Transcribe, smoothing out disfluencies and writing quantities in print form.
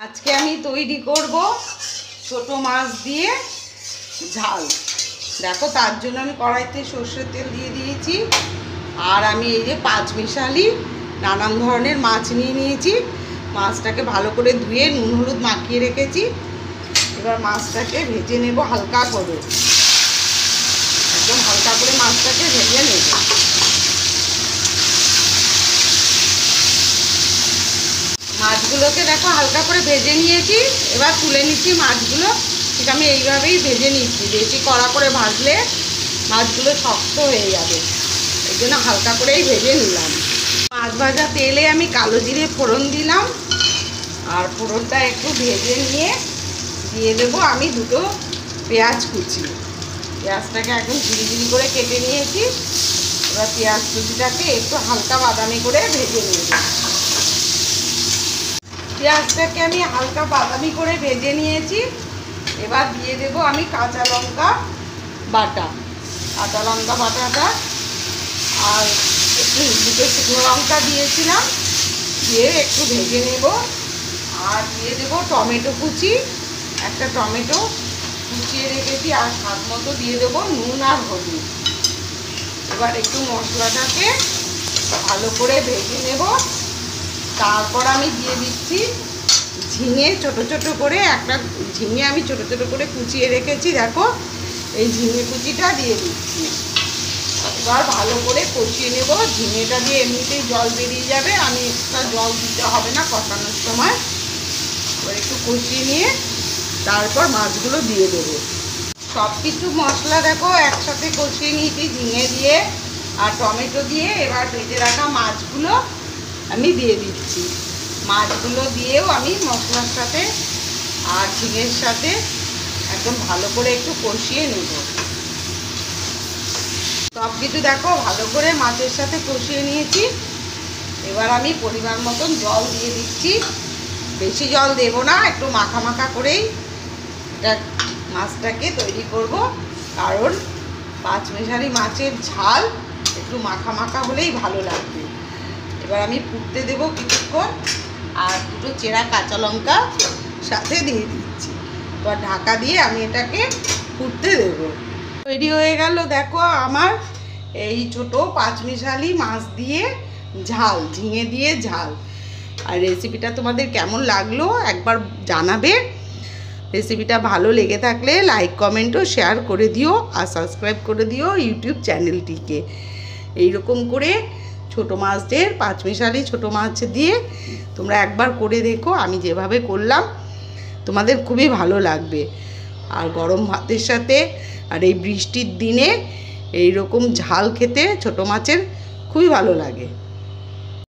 আজকে আমি তৈরি করব ছোট মাছ দিয়ে ঝাল। দেখো তার জন্য আমি কড়াইতে সর্ষের তেল দিয়ে দিয়েছি। আর আমি এই যে পাঁচমিশালি নানান ধরনের মাছ নিয়ে নিয়েছি। মাছটাকে ভালো করে ধুয়ে নুন হলুদ মাখিয়ে রেখেছি। এবার মাছটাকে ভেজে নেব হালকা করে, একদম হালকা করে মাছটাকে ভেজে নেব। মাছগুলোকে দেখো হালকা করে ভেজে নিয়েছি। এবার তুলে নিচ্ছি মাছগুলো। ঠিক আমি এইভাবেই ভেজে নিচ্ছি, বেশি কড়া করে ভাজলে মাছগুলো শক্ত হয়ে যাবে, এই জন্য হালকা করেই ভেজে নিলাম। মাছ ভাজা তেলে আমি কালো জিরে ফোড়ন দিলাম। আর ফোড়নটা একটু ভেজে নিয়ে দিয়ে দেবো আমি দুটো পেঁয়াজ কুচি। পেঁয়াজটাকে একদম ঝিরি করে কেটে নিয়েছি। এবার পেঁয়াজ কুচিটাকে একটু হালকা বাদামি করে ভেজে নেব। পেঁয়াজটাকে আমি হালকা বাদামি করে ভেজে নিয়েছি। এবার দিয়ে দেবো আমি কাঁচা লঙ্কা বাটা। কাঁচা লঙ্কা বাটাটা আর একটু দুটো শুকনো লঙ্কা দিয়েছিলাম, দিয়ে একটু ভেজে নেব। আর দিয়ে দেবো টমেটো কুচি, একটা টমেটো কুচিয়ে রেখেছি। আর স্বাদ মতো দিয়ে দেবো নুন আর হলুদ। এবার একটু মশলাটাকে ভালো করে ভেজে নেব। তারপর আমি দিয়ে দিচ্ছি ঝিঙে, ছোট ছোট করে একটা ঝিঙে আমি ছোট ছোট করে কুচিয়ে রেখেছি। দেখো এই ঝিঙে কুচিটা দিয়ে দিচ্ছি। এবার ভালো করে কষিয়ে নেব। ঝিঙেটা দিয়ে এমনিতেই জল বেরিয়ে যাবে, আমি এক্সট্রা জল দিতে হবে না কষানোর সময়। এবার একটু কষিয়ে নিয়ে তারপর মাছগুলো দিয়ে দেবো। সব কিছু মশলা দেখো একসাথে কষিয়ে নিয়েছি, ঝিঙে দিয়ে আর টমেটো দিয়ে। এবার ভেজে রাখা মাছগুলো আমি দিয়ে দিচ্ছি। মাছগুলো দিয়েও আমি মশলার সাথে আর ঝিঙের সাথে একদম ভালো করে একটু কষিয়ে নেব। সব কিছু দেখো ভালো করে মাছের সাথে কষিয়ে নিয়েছি। এবার আমি পরিমাণ মতন জল দিয়ে দিচ্ছি। বেশি জল দেব না, একটু মাখা মাখা করেই এটা মাছটাকে তৈরি করব। কারণ পাঁচমিশালি মাছের ঝাল একটু মাখা মাখা হলেই ভালো লাগবে। এবার আমি ফুটতে দেব কিছুক্ষণ। আর দুটো চেরা কাঁচা লঙ্কা সাথে দিয়ে দিচ্ছি। এবার ঢাকা দিয়ে আমি এটাকে ফুটতে দেব। তৈরি হয়ে গেল দেখো আমার এই ছোট পাঁচমিশালি মাছ দিয়ে ঝাল, ঝিঙে দিয়ে ঝাল। আর রেসিপিটা তোমাদের কেমন লাগলো একবার জানাবে। রেসিপিটা ভালো লেগে থাকলে লাইক কমেন্ট ও শেয়ার করে দিও। আর সাবস্ক্রাইব করে দিও ইউটিউব চ্যানেলটিকে। এইরকম করে ছোটো মাছদের পাঁচমিশালি ছোটো মাছ দিয়ে তোমরা একবার করে দেখো। আমি যেভাবে করলাম তোমাদের খুবই ভালো লাগবে। আর গরম ভাতের সাথে আর এই বৃষ্টির দিনে এই রকম ঝাল খেতে ছোটো মাছের খুবই ভালো লাগে।